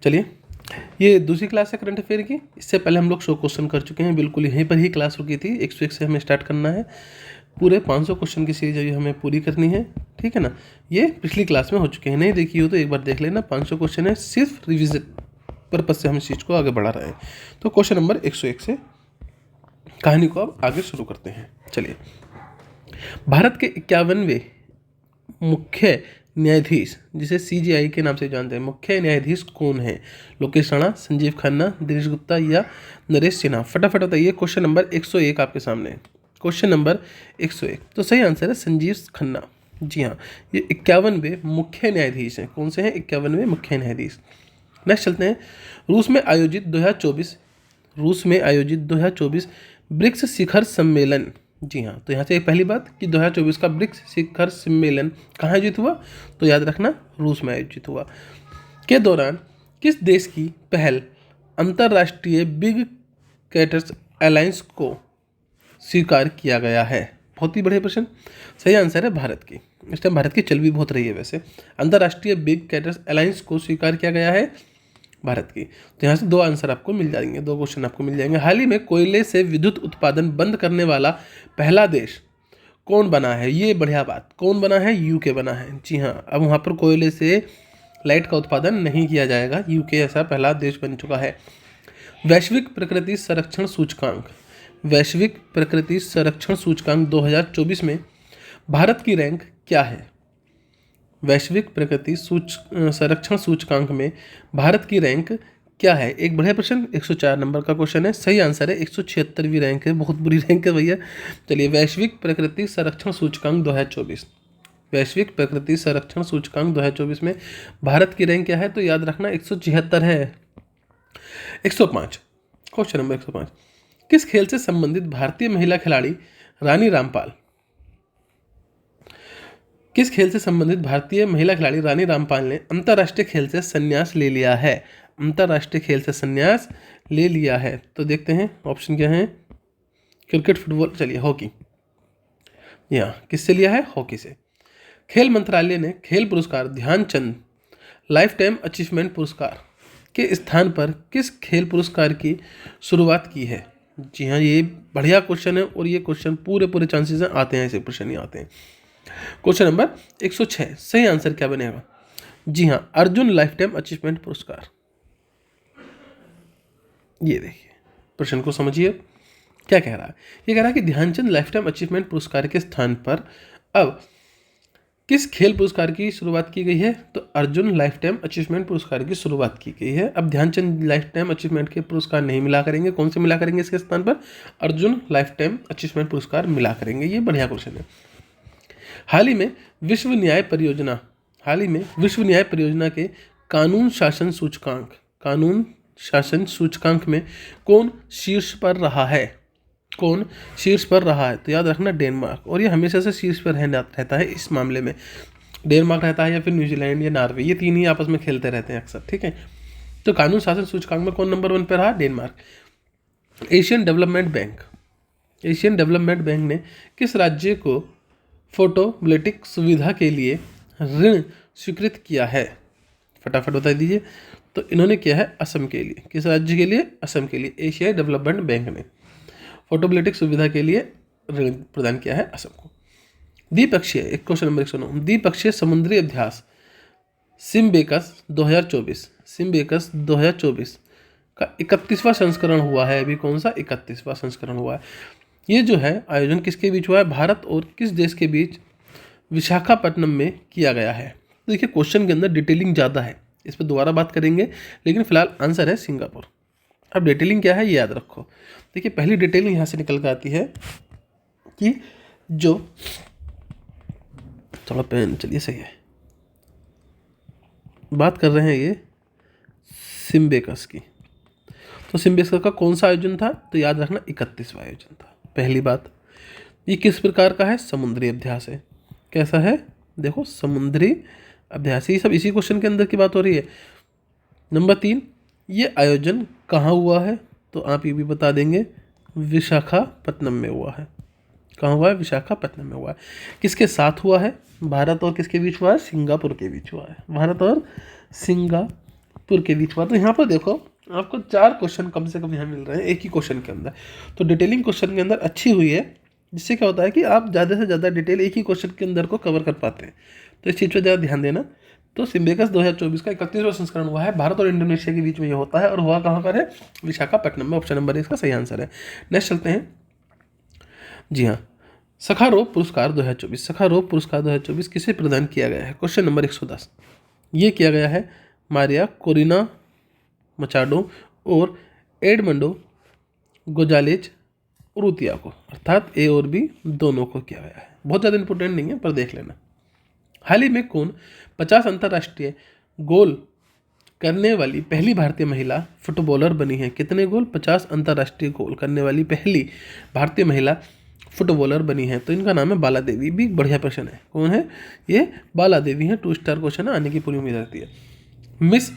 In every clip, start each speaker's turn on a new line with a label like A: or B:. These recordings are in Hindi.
A: चलिए, ये दूसरी क्लास है करंट अफेयर की। इससे पहले हम लोग 100 क्वेश्चन कर चुके हैं, बिल्कुल यहीं पर ही क्लास रुकी थी। 101 से हमें स्टार्ट करना है। पूरे 500 क्वेश्चन की सीरीज अभी हमें पूरी करनी है, ठीक है ना। ये पिछली क्लास में हो चुके हैं, नहीं देखी हो तो एक बार देख लेना। 500 क्वेश्चन है, सिर्फ रिविजन पर्पज से हम इस चीज़ को आगे बढ़ा रहे हैं। तो क्वेश्चन नंबर 101 से कहानी को अब आगे शुरू करते हैं। चलिए, भारत के 51वें मुख्य न्यायाधीश, जिसे सीजेआई के नाम से जानते हैं, मुख्य न्यायाधीश कौन है? लोकेश राणा, संजीव खन्ना, दिनेश गुप्ता या नरेश सिन्हा? फटाफट बताइए। क्वेश्चन नंबर 101 आपके सामने है। क्वेश्चन नंबर 101, तो सही आंसर है संजीव खन्ना। जी हाँ, ये 51वें मुख्य न्यायाधीश हैं। कौन से हैं? 51वें मुख्य न्यायाधीश। नेक्स्ट चलते हैं। रूस में आयोजित 2024 ब्रिक्स शिखर सम्मेलन। जी हाँ, तो यहाँ से पहली बात कि 2024 का ब्रिक्स शिखर सम्मेलन कहाँ आयोजित हुआ? तो याद रखना, रूस में आयोजित हुआ। के दौरान किस देश की पहल अंतर्राष्ट्रीय बिग कैटर्स अलायंस को स्वीकार किया गया है? बहुत ही बढ़िया प्रश्न। सही आंसर है भारत की। इस टाइम भारत की चल भी बहुत रही है वैसे। अंतर्राष्ट्रीय बिग कैटर्स अलायंस को स्वीकार किया गया है भारत की। तो यहाँ से 2 आंसर आपको मिल जाएंगे, 2 क्वेश्चन आपको मिल जाएंगे। हाल ही में कोयले से विद्युत उत्पादन बंद करने वाला पहला देश कौन बना है? ये बढ़िया बात, कौन बना है? यूके बना है। जी हाँ, अब वहाँ पर कोयले से लाइट का उत्पादन नहीं किया जाएगा। यूके ऐसा पहला देश बन चुका है। वैश्विक प्रकृति संरक्षण सूचकांक 2024 में भारत की रैंक क्या है? वैश्विक प्रकृति संरक्षण सूचकांक में भारत की रैंक क्या है? एक बढ़िया प्रश्न, 104 नंबर का क्वेश्चन है। सही आंसर है 176वीं रैंक है। बहुत बुरी रैंक है भैया। चलिए, वैश्विक प्रकृति संरक्षण सूचकांक 2024, वैश्विक प्रकृति संरक्षण सूचकांक 2024 में भारत की रैंक क्या है? तो याद रखना 176 है। 105, क्वेश्चन नंबर 105, किस खेल से संबंधित भारतीय महिला खिलाड़ी रानी रामपाल ने अंतर्राष्ट्रीय खेल से संन्यास ले लिया है? अंतर्राष्ट्रीय खेल से संन्यास ले लिया है। तो देखते हैं ऑप्शन क्या है। क्रिकेट, फुटबॉल, चलिए हॉकी। यहाँ किससे लिया है? हॉकी से। खेल मंत्रालय ने खेल पुरस्कार ध्यानचंद लाइफ टाइम अचीवमेंट पुरस्कार के स्थान पर किस खेल पुरस्कार की शुरुआत की है? जी हाँ, ये बढ़िया क्वेश्चन है और ये क्वेश्चन पूरे चांसेस हैं आते हैं, ऐसे क्वेश्चन ही आते हैं। क्वेश्चन नंबर 106, सही आंसर क्या बनेगा? जी हाँ, अर्जुन लाइफ टाइम अचीवमेंट पुरस्कार। ये देखिए, प्रश्न को समझिए क्या कह रहा है। ये कह रहा है कि ध्यानचंद लाइफ टाइम अचीवमेंट पुरस्कार के स्थान पर अब किस खेल पुरस्कार की शुरुआत की गई है? तो अर्जुन लाइफ टाइम अचीवमेंट पुरस्कार की शुरुआत की गई है। अब ध्यानचंद लाइफ टाइम अचीवमेंट के पुरस्कार नहीं मिला करेंगे। कौन से मिला करेंगे इसके स्थान पर? अर्जुन लाइफ टाइम अचीवमेंट पुरस्कार मिला करेंगे। ये बढ़िया क्वेश्चन है। हाल ही में विश्व न्याय परियोजना के कानून शासन सूचकांक में कौन शीर्ष पर रहा है? तो याद रखना डेनमार्क। और ये हमेशा से शीर्ष पर रहता है इस मामले में। डेनमार्क रहता है या फिर न्यूजीलैंड या नॉर्वे, ये 3 ही आपस में खेलते रहते हैं अक्सर, ठीक है। तो कानून शासन सूचकांक में कौन नंबर 1 पर रहा? डेनमार्क। एशियन डेवलपमेंट बैंक ने किस राज्य को फोटोवोल्टिक सुविधा के लिए ऋण स्वीकृत किया है? फटाफट बता दीजिए। तो इन्होंने किया है असम के लिए। किस राज्य के लिए? असम के लिए। एशियाई डेवलपमेंट बैंक ने फोटोवोल्टिक सुविधा के लिए ऋण प्रदान किया है असम को। द्विपक्षीय, एक क्वेश्चन नंबर 109, द्विपक्षीय समुद्री अभ्यास सिम्बेकस 2024 का 31वां संस्करण हुआ है। अभी कौन सा 31वां संस्करण हुआ है? ये जो है आयोजन किसके बीच हुआ है? भारत और किस देश के बीच? विशाखापट्टनम में किया गया है। तो देखिए, क्वेश्चन के अंदर डिटेलिंग ज़्यादा है, इस पर दोबारा बात करेंगे, लेकिन फिलहाल आंसर है सिंगापुर। अब डिटेलिंग क्या है ये याद रखो। देखिए, पहली डिटेलिंग यहाँ से निकल कर आती है कि जो थोड़ा पेन, चलिए सही है, बात कर रहे हैं ये सिम्बेकस की। तो सिम्बेकस का कौन सा आयोजन था? तो याद रखना 31वां आयोजन था। पहली बात, ये किस प्रकार का है? समुद्री अभ्यास है। कैसा है? देखो, समुद्री अभ्यास। ये सब इसी क्वेश्चन के अंदर की बात हो रही है। नंबर 3, ये आयोजन कहाँ हुआ है? तो आप ये भी बता देंगे, विशाखापट्टनम में हुआ है। कहाँ हुआ है? विशाखापट्टनम में हुआ है। किसके साथ हुआ है? भारत और किसके बीच हुआ है? सिंगापुर के बीच हुआ है। भारत और सिंगापुर पुर के बीच हुआ। तो यहाँ पर देखो आपको 4 क्वेश्चन कम से कम यहाँ मिल रहे हैं एक ही क्वेश्चन के अंदर। तो डिटेलिंग क्वेश्चन के अंदर अच्छी हुई है, जिससे क्या होता है कि आप ज़्यादा से ज़्यादा डिटेल एक ही क्वेश्चन के अंदर को कवर कर पाते हैं। तो इस चीज़ पर ज़्यादा ध्यान देना। तो सिम्बेकस 2024 का 31वां संस्करण हुआ है, भारत और इंडोनेशिया के बीच में ये होता है, और हुआ कहाँ पर है? विशाखापट्टनम में। ऑप्शन नंबर इसका सही आंसर है। नेक्स्ट चलते हैं। जी हाँ, सखारोव पुरस्कार 2024, सखारोव पुरस्कार 2024 किसे प्रदान किया गया है? Question number 110। ये किया गया है मारिया कोरिना मचाडो और एडमंडो गोजालेज उरुतिया को, अर्थात ए और बी दोनों को किया गया है। बहुत ज़्यादा इंपॉर्टेंट नहीं है, पर देख लेना। हाल ही में कौन 50 अंतर्राष्ट्रीय गोल करने वाली पहली भारतीय महिला फुटबॉलर बनी है? कितने गोल? 50 अंतर्राष्ट्रीय गोल करने वाली पहली भारतीय महिला फुटबॉलर बनी है। तो इनका नाम है बाला देवी। भी बढ़िया प्रश्न है। कौन है ये? बाला देवी है। 2 स्टार क्वेश्चन है, आने की पूरी उम्मीद रहती है। Miss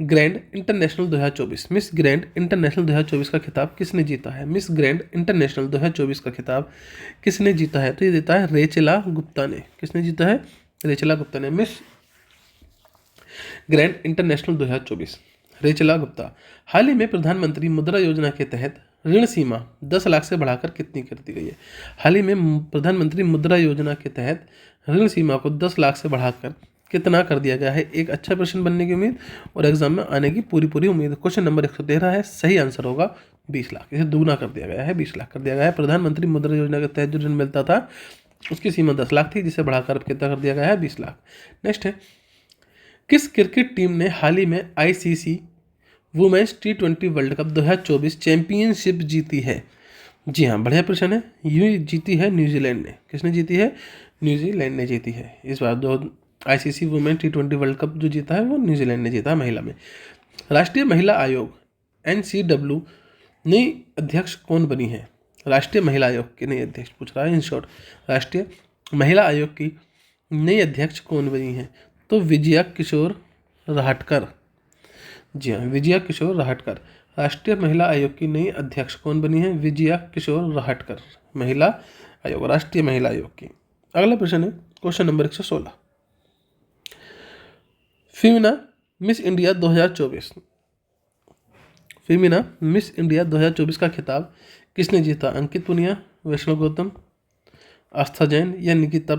A: Grand International 2024, miss Grand International 2024 का खिताब किसने जीता है? मिस ग्रैंड इंटरनेशनल 2024 का खिताब किसने जीता है? तो ये देता है रेचेला गुप्ता ने। किसने जीता है? रेचेला गुप्ता ने। Miss Grand International 2024 Rachel Gupta. हाल ही में प्रधानमंत्री मुद्रा योजना के तहत ऋण सीमा 10 लाख से बढ़ाकर कितनी कर दी गई है? हाल ही में प्रधानमंत्री मुद्रा योजना के तहत ऋण सीमा को 10 लाख से बढ़ाकर कितना कर दिया गया है? एक अच्छा प्रश्न बनने की उम्मीद और एग्जाम में आने की पूरी उम्मीद। क्वेश्चन नंबर 113 है, सही आंसर होगा 20 लाख। इसे दुगना कर दिया गया है, 20 लाख कर दिया गया है। प्रधानमंत्री मुद्रा योजना के तहत जो ऋण मिलता था उसकी सीमा 10 लाख थी, जिसे बढ़ाकर कितना कर दिया गया है? 20 लाख। नेक्स्ट है, किस क्रिकेट टीम ने हाल ही में ICC women's T20 world cup 2024 championship जीती है? जी हाँ, बढ़िया प्रश्न है। यूँ जीती है न्यूजीलैंड ने। किसने जीती है? न्यूजीलैंड ने जीती है। इस बार दो ICC women T20 world cup जो जीता है वो न्यूजीलैंड ने जीता है महिला में। राष्ट्रीय महिला आयोग NCW नई अध्यक्ष कौन बनी है? राष्ट्रीय महिला आयोग की नई अध्यक्ष पूछ रहा है। इन शॉर्ट, राष्ट्रीय महिला आयोग की नई अध्यक्ष कौन बनी है? तो विजया किशोर राहटकर। जी हाँ, विजया किशोर राहटकर। राष्ट्रीय महिला आयोग की नई अध्यक्ष कौन बनी है? विजया किशोर राहटकर, महिला आयोग, राष्ट्रीय महिला आयोग की। अगला प्रश्न है question number 116। Femina miss India 2024, Femina miss India 2024 का खिताब किसने जीता? अंकित पुनिया, वैष्णव गौतम, आस्था जैन या निकिता?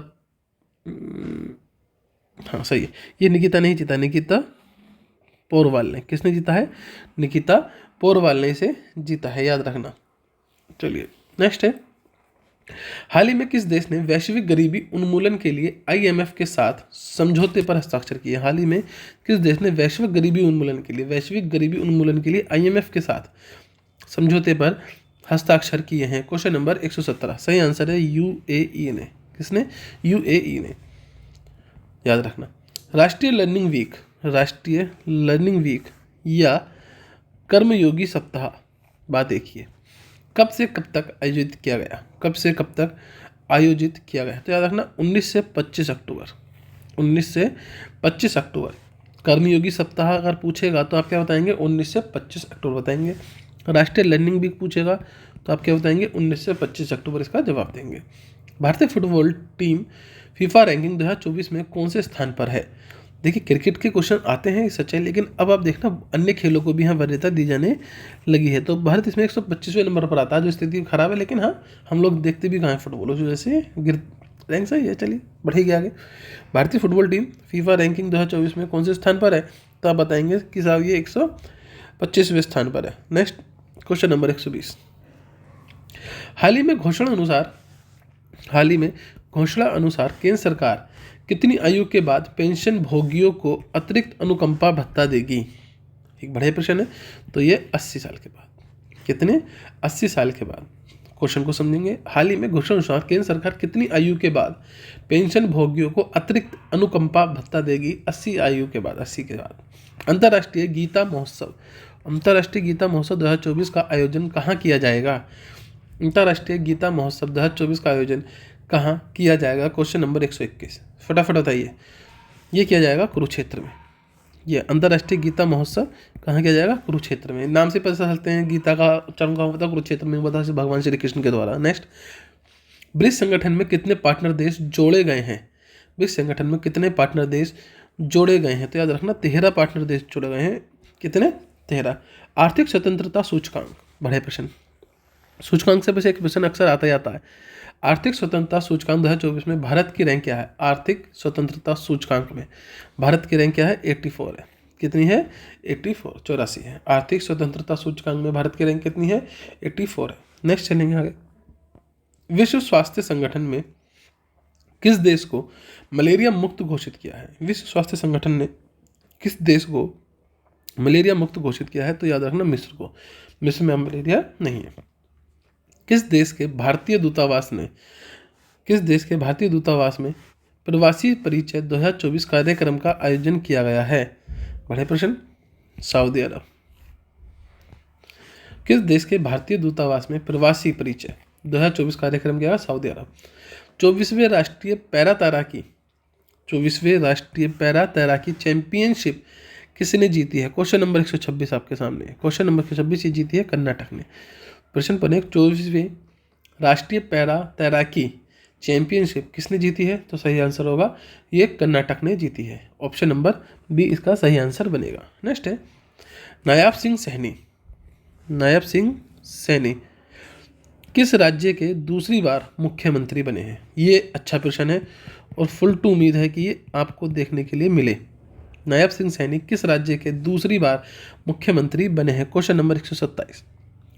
A: हाँ सही है, ये निकिता नहीं जीता, निकिता पोरवाल ने। किसने जीता है? निकिता पोरवाल ने इसे जीता है, याद रखना। चलिए नेक्स्ट है, हाल ही में किस देश ने वैश्विक गरीबी उन्मूलन के लिए IMF के साथ समझौते पर हस्ताक्षर किए? हाल ही में किस देश ने वैश्विक गरीबी उन्मूलन के लिए IMF के साथ समझौते पर हस्ताक्षर किए हैं? क्वेश्चन नंबर 117, सही आंसर है UAE ने। किसने? UAE ने, याद रखना। राष्ट्रीय लर्निंग वीक या कर्मयोगी सप्ताह, बात देखिए, कब से कब तक आयोजित किया गया? कब से कब तक आयोजित किया गया? तो याद रखना 19 से 25 अक्टूबर। 19 से 25 अक्टूबर कर्मयोगी सप्ताह अगर पूछेगा तो आप क्या बताएंगे? 19 से 25 अक्टूबर बताएंगे। राष्ट्रीय लर्निंग वीक पूछेगा तो आप क्या बताएंगे? 19 से 25 अक्टूबर इसका जवाब देंगे। भारतीय फुटबॉल टीम फीफा रैंकिंग 2024 में कौन से स्थान पर है? देखिए क्रिकेट के क्वेश्चन आते हैं सच है, लेकिन अब आप देखना अन्य खेलों को भी यहाँ वरीयता दी जाने लगी है। तो भारत इसमें 125वें नंबर पर आता है, जो स्थिति खराब है, लेकिन हाँ हम लोग देखते भी कहाँ हैं फुटबॉल, उस वजह से रैंक सही है। चलिए बढ़ेगी आगे। भारतीय फुटबॉल टीम फीफा रैंकिंग 2024 में कौन से स्थान पर है? तो आप बताएंगे कि साहब ये 125वें स्थान पर है। नेक्स्ट क्वेश्चन नंबर 120, हाल ही में घोषणा अनुसार केंद्र सरकार कितनी आयु के बाद पेंशन भोगियों को अतिरिक्त अनुकंपा भत्ता देगी? एक बढ़िया प्रश्न है। तो ये 80 साल के बाद। कितने? 80 साल के बाद। क्वेश्चन को समझेंगे। हाल ही में घोषणा अनुसार केंद्र सरकार कितनी आयु के बाद पेंशन भोगियों को अतिरिक्त अनुकंपा भत्ता देगी? 80 आयु के बाद, 80 के बाद। अंतर्राष्ट्रीय गीता महोत्सव 2024 का आयोजन कहाँ किया जाएगा? अंतर्राष्ट्रीय गीता महोत्सव 2024 का आयोजन कहाँ किया जाएगा? क्वेश्चन नंबर 121, फटाफट बताइए। ये किया जाएगा कुरुक्षेत्र में। ये अंतर्राष्ट्रीय गीता महोत्सव कहाँ किया जाएगा? कुरुक्षेत्र में। नाम से पता चलते हैं गीता का उच्चारण कहाँ होता है? कुरुक्षेत्र में होता है, भगवान श्री कृष्ण के द्वारा। नेक्स्ट, ब्रिक्स संगठन में कितने पार्टनर देश जोड़े गए हैं? ब्रिक्स संगठन में कितने पार्टनर देश जोड़े गए हैं? तो याद रखना 13 पार्टनर देश जोड़े गए हैं। कितने? 13। आर्थिक स्वतंत्रता सूचकांक, बड़े प्रश्न। सूचकांक से बस एक प्रश्न अक्सर आता ही आता है। आर्थिक स्वतंत्रता सूचकांक 2024 में भारत की रैंक क्या है? आर्थिक स्वतंत्रता सूचकांक में भारत की रैंक क्या है? 84 है। कितनी है? 84, 84 है। आर्थिक स्वतंत्रता सूचकांक में भारत की रैंक कितनी है? 84 है। नेक्स्ट चलेंगे आगे। विश्व स्वास्थ्य संगठन में किस देश को मलेरिया मुक्त घोषित किया है? विश्व स्वास्थ्य संगठन ने किस देश को मलेरिया मुक्त घोषित किया है? तो याद रखना मिस्र को। मिस्र में मलेरिया नहीं है। किस देश के भारतीय दूतावास में प्रवासी परिचय 2024 कार्यक्रम का आयोजन किया गया है? बड़े प्रश्न। सऊदी अरब। किस देश के भारतीय दूतावास में प्रवासी परिचय 2024 कार्यक्रम किया? सऊदी अरब। 24वें राष्ट्रीय पैरा तैराकी चैंपियनशिप किसने जीती है? क्वेश्चन नंबर 126 आपके सामने। क्वेश्चन नंबर 126 ये जीती है कर्नाटक ने। प्रश्न पढ़ें, 24वें राष्ट्रीय पैरा तैराकी चैंपियनशिप किसने जीती है? तो सही आंसर होगा ये कर्नाटक ने जीती है। ऑप्शन नंबर बी इसका सही आंसर बनेगा। नेक्स्ट है नायब सिंह सैनी किस राज्य के दूसरी बार मुख्यमंत्री बने हैं? ये अच्छा प्रश्न है और फुल टू उम्मीद है कि ये आपको देखने के लिए मिले। नायब सिंह सैनी किस राज्य के दूसरी बार मुख्यमंत्री बने हैं? Question number 127।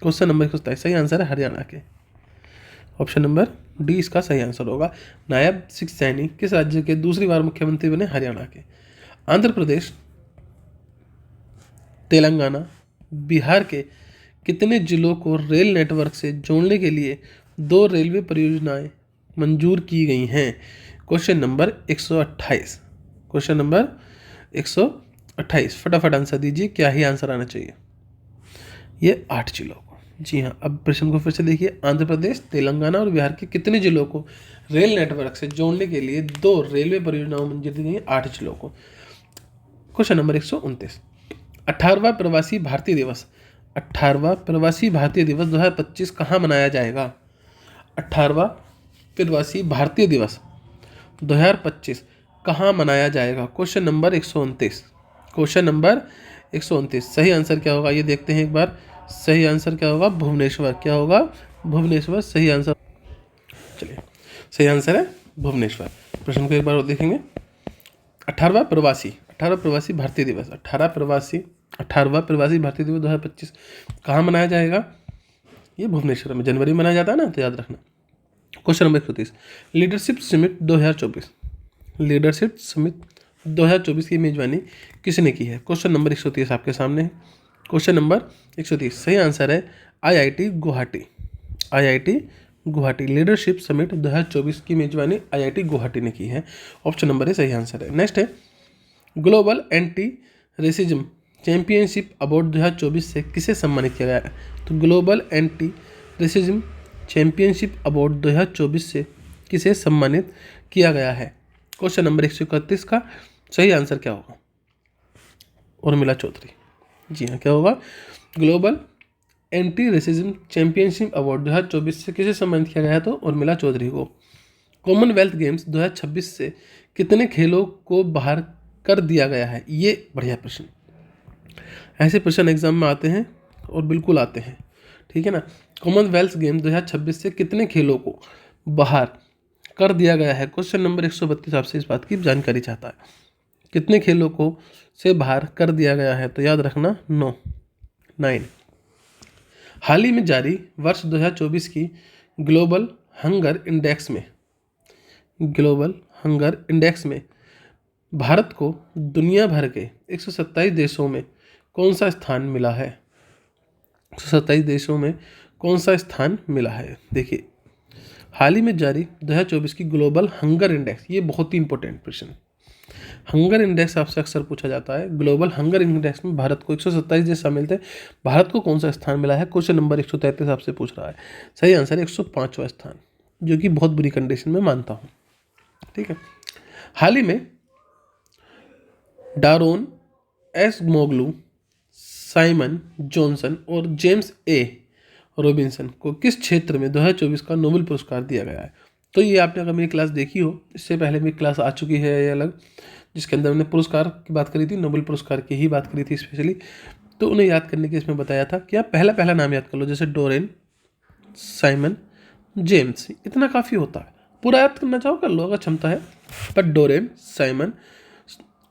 A: क्वेश्चन नंबर 127 सही आंसर है हरियाणा के। ऑप्शन नंबर डी इसका सही आंसर होगा। नायब सिंह सैनी किस राज्य के दूसरी बार मुख्यमंत्री बने? हरियाणा के। आंध्र प्रदेश, तेलंगाना, बिहार के कितने जिलों को रेल नेटवर्क से जोड़ने के लिए 2 रेलवे परियोजनाएं मंजूर की गई हैं? Question number 128। क्वेश्चन नंबर 128 फटाफट आंसर दीजिए, क्या ही आंसर आना चाहिए? ये 8 जिलों को। जी हाँ, अब प्रश्न को फिर से देखिए। आंध्र प्रदेश, तेलंगाना और बिहार के कितने जिलों को रेल नेटवर्क से जोड़ने के लिए 2 रेलवे परियोजनाएं मंजूर की गई? 8 जिलों को। क्वेश्चन नंबर 129 18वां प्रवासी भारतीय दिवस 2025 कहाँ मनाया जाएगा? 18वां प्रवासी भारतीय दिवस 2025 कहाँ मनाया जाएगा? Question number 129। क्वेश्चन नंबर 129 सही आंसर क्या होगा ये देखते हैं एक बार। सही आंसर क्या होगा? भुवनेश्वर। क्या होगा? भुवनेश्वर सही आंसर। चलिए, सही आंसर है भुवनेश्वर। प्रश्न को एक बार और देखेंगे। 18वां प्रवासी भारतीय दिवस 18वां प्रवासी भारतीय दिवस 2025 कहाँ मनाया जाएगा? ये भुवनेश्वर में जनवरी में मनाया जाता है ना, तो याद रखना। क्वेश्चन नंबर 130 लीडरशिप समिट 2024 की मेजबानी किसने की है? क्वेश्चन नंबर 130 आपके सामने है। क्वेश्चन नंबर 130 सही आंसर है IIT गुवाहाटी। लीडरशिप समिट 2024 की मेजबानी IIT गुवाहाटी ने की है। ऑप्शन नंबर ए सही आंसर है। नेक्स्ट है global anti racism championship award 2024 से किसे सम्मानित किया गया है? तो global anti racism championship award 2024 से किसे सम्मानित किया गया है? क्वेश्चन नंबर 131 का सही आंसर क्या होगा? उर्मिला चौधरी। जी हाँ, क्या होगा? Global anti racism championship award 2024 से किसे सम्मानित किया गया है? तो उर्मिला चौधरी को। कॉमनवेल्थ गेम्स 2026 से कितने खेलों को बाहर कर दिया गया है? ये बढ़िया प्रश्न। ऐसे प्रश्न एग्जाम में आते हैं और बिल्कुल आते हैं, ठीक है ना। कॉमनवेल्थ गेम 2026 से कितने खेलों को बाहर कर दिया गया है? क्वेश्चन नंबर 132 आपसे इस बात की जानकारी चाहता है। कितने खेलों को से बाहर कर दिया गया है? तो याद रखना 9। हाल ही में जारी वर्ष 2024 की ग्लोबल हंगर इंडेक्स में भारत को दुनिया भर के 127 देशों में कौन सा स्थान मिला है? 127 देशों में कौन सा स्थान मिला है? देखिए, हाल ही में जारी 2024 की ग्लोबल हंगर इंडेक्स, ये बहुत ही इंपॉर्टेंट प्रश्न। हंगर इंडेक्स आपसे अक्सर पूछा जाता है। ग्लोबल हंगर इंडेक्स में भारत को 127 देश शामिल थे, भारत को कौन सा स्थान मिला है? क्वेश्चन नंबर 133 आपसे पूछ रहा है। सही आंसर है 105वां स्थान, जो कि बहुत बुरी कंडीशन में मानता हूँ, ठीक है। हाल ही में डारोन एसमोग्लू, साइमन जॉनसन और जेम्स ए रॉबिन्सन को किस क्षेत्र में 2024 का नोबेल पुरस्कार दिया गया है? तो ये आपने अगर मेरी क्लास देखी हो, इससे पहले मेरी क्लास आ चुकी है ये अलग, जिसके अंदर हमने पुरस्कार की बात करी थी, नोबेल पुरस्कार की ही बात करी थी स्पेशली। तो उन्हें याद करने के इसमें बताया था कि आप पहला पहला नाम याद कर लो, जैसे डोरेन, साइमन, जेम्स, इतना काफ़ी होता है। पूरा याद करना चाहो कर लो अगर क्षमता है, पर डोरेन, साइमन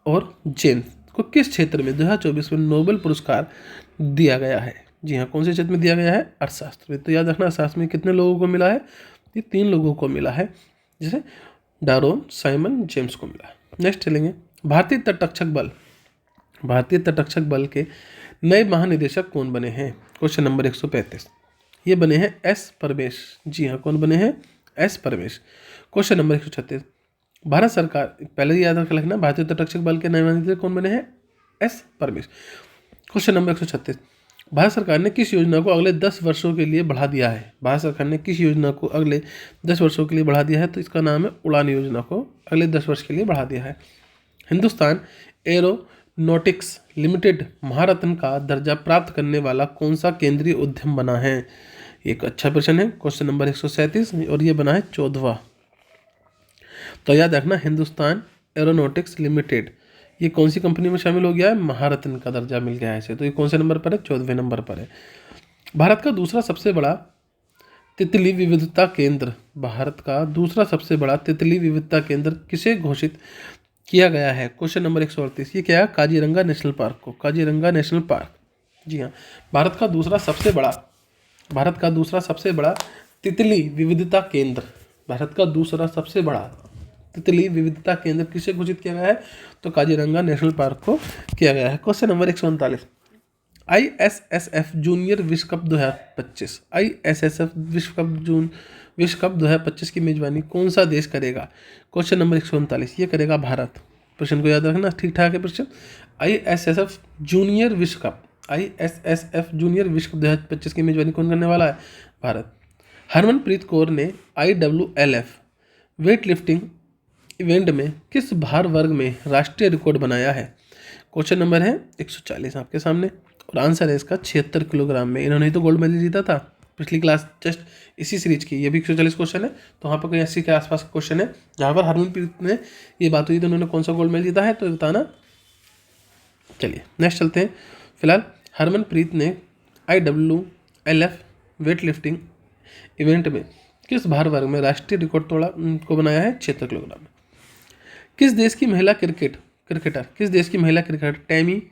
A: और जेम्स को किस क्षेत्र में 2024 में नोबेल पुरस्कार दिया गया है? जी हाँ, कौन से क्षेत्र में दिया गया है? अर्थशास्त्र में। तो याद रखना, अर्थशास्त्र में कितने लोगों को मिला है? ये 3 लोगों को मिला है, जैसे डारोन, साइमन, जेम्स को मिला है। नेक्स्ट चलेंगे, भारतीय तटरक्षक बल, भारतीय तटरक्षक बल के नए महानिदेशक कौन बने हैं? Question number 135। ये बने हैं एस परमेश। जी हाँ, कौन बने हैं? S Paramesh. Question number 136, Bharat सरकार, पहले ही याद रखना, भारतीय तटरक्षक बल के नए महानिदेशक कौन बने हैं? S Paramesh. Question number 136, Bharat सरकार ने किस योजना को अगले 10 वर्षों के लिए बढ़ा दिया है? भारत सरकार ने किस योजना को अगले 10 वर्षों के लिए बढ़ा दिया है? तो इसका नाम है उड़ान योजना को अगले 10 वर्ष के लिए बढ़ा दिया है। हिंदुस्तान एरोनॉटिक्स लिमिटेड महारत्न का दर्जा प्राप्त करने वाला कौन सा केंद्रीय उद्यम बना है? एक अच्छा प्रश्न है, क्वेश्चन नंबर 137, और ये बना है 14वां। तो याद रखना, हिंदुस्तान एरोनॉटिक्स लिमिटेड ये कौन सी कंपनी में शामिल हो गया है? महारत्न का दर्जा मिल गया है इसे। तो ये कौन से नंबर पर है? 14वें नंबर पर है। भारत का दूसरा सबसे बड़ा तितली विविधता केंद्र, भारत का दूसरा सबसे बड़ा तितली विविधता केंद्र किसे घोषित किया गया है? Question number 138। ये क्या है? काजीरंगा नेशनल पार्क को, काजीरंगा नेशनल पार्क। जी हाँ, भारत का दूसरा सबसे बड़ा तितली विविधता केंद्र, भारत का दूसरा सबसे बड़ा तितली विविधता केंद्र किसे घोषित किया गया है? तो काजीरंगा नेशनल पार्क को किया गया है। क्वेश्चन नंबर 139, ISSF जूनियर विश्व कप 2025, ISSF विश्व कप 2025 की मेजबानी कौन सा देश करेगा? क्वेश्चन नंबर 139, ये करेगा भारत। प्रश्न को याद रखना, ठीक ठाक है प्रश्न। ISSF जूनियर विश्व कप, ISSF जूनियर विश्व कप 2025 की मेजबानी कौन करने वाला है? भारत। हरमनप्रीत कौर ने IWLF वेट लिफ्टिंग इवेंट में किस भार वर्ग में राष्ट्रीय रिकॉर्ड बनाया है? क्वेश्चन नंबर है 140 आपके सामने, और आंसर है इसका 76 किलोग्राम में। इन्होंने तो गोल्ड मेडल जीता था पिछली क्लास, जस्ट इसी सीरीज की। ये भी 140 क्वेश्चन है, तो वहाँ पर कहीं 80 के आसपास का क्वेश्चन है जहाँ पर हरमनप्रीत ने ये बात हुई तो उन्होंने कौन सा गोल्ड मेडल जीता है, तो बताना। चलिए नेक्स्ट चलते हैं। फिलहाल हरमनप्रीत ने IWLF वेट लिफ्टिंग इवेंट में किस भार वर्ग में राष्ट्रीय रिकॉर्ड को बनाया है? 76 किलोग्राम में। किस देश की महिला क्रिकेटर टैमी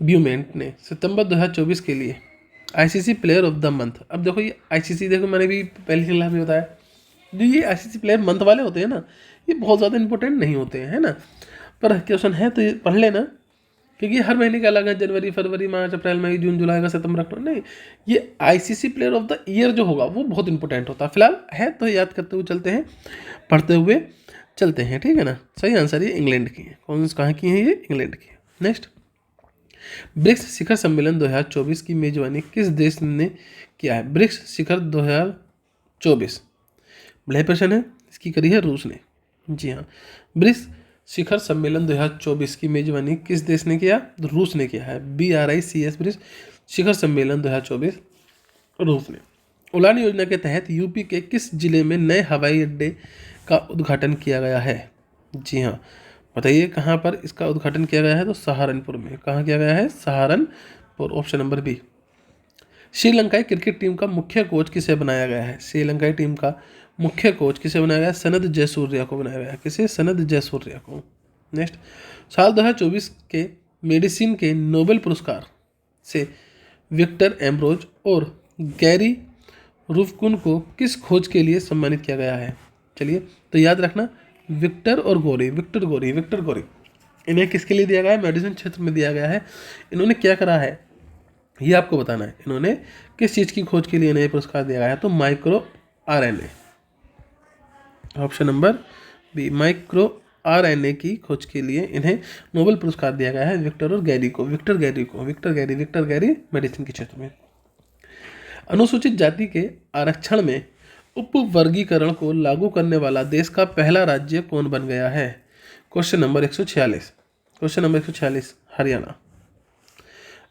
A: ब्यूमेंट ने सितंबर 2024 के लिए ICC player of the month, अब देखो ये ICC, देखो मैंने भी पहली क्लास में बताया, जो ये ICC प्लेयर मंथ वाले होते हैं ना, ये बहुत ज़्यादा इंपॉर्टेंट नहीं होते हैं, है ना, पर क्वेश्चन है तो ये पढ़ लेना, क्योंकि हर महीने का अलग है, जनवरी, फरवरी, मार्च, अप्रैल, मई, जून, जुलाई, अगस्त, सितंबर, अक्टूबर, नहीं, ये ICC player of the year जो होगा वो बहुत इंपॉर्टेंट होता है। फिलहाल है तो याद करते हुए चलते हैं, पढ़ते हुए चलते हैं, ठीक है ना। सही आंसर ये इंग्लैंड की है। कहाँ की है? ये इंग्लैंड की है। नेक्स्ट, ब्रिक्स शिखर सम्मेलन 2024 की मेजबानी किस देश ने किया है? ब्रिक्स शिखर 2024 बड़े प्रश्न है, इसकी करी है रूस ने। जी हाँ, ब्रिक्स शिखर सम्मेलन 2024 की मेजबानी किस देश ने किया? रूस ने किया है। BRICS ब्रिक्स शिखर सम्मेलन 2024 रूस ने। उड़ान योजना के तहत यूपी के किस जिले में नए हवाई अड्डे का उद्घाटन किया गया है? जी हाँ, बताइए कहाँ पर इसका उद्घाटन किया गया है? तो सहारनपुर में। कहाँ किया गया है? Saharanpur, option number B. श्रीलंकाई क्रिकेट टीम का मुख्य कोच किसे बनाया गया है? श्रीलंकाई टीम का मुख्य कोच किसे बनाया गया? सनद जयसूर्या को बनाया गया है। किसे? सनद जयसूर्या को। नेक्स्ट, साल 2024 के मेडिसिन के नोबेल पुरस्कार से विक्टर एम्ब्रोज और गैरी रूफकुन को किस खोज के लिए सम्मानित किया गया है? चलिए, तो याद रखना, विक्टर गोरी इन्हें किसके लिए दिया गया है? मेडिसिन क्षेत्र में दिया गया है। इन्होंने क्या करा है ये आपको बताना है। इन्होंने किस चीज़ की खोज के लिए इन्हें पुरस्कार दिया गया है? तो micro RNA, option number B, micro RNA की खोज के लिए इन्हें नोबेल पुरस्कार दिया गया है। विक्टर गैरी मेडिसिन के क्षेत्र में। अनुसूचित जाति के आरक्षण में उपवर्गीकरण को लागू करने वाला देश का पहला राज्य कौन बन गया है? Question number 146 Haryana.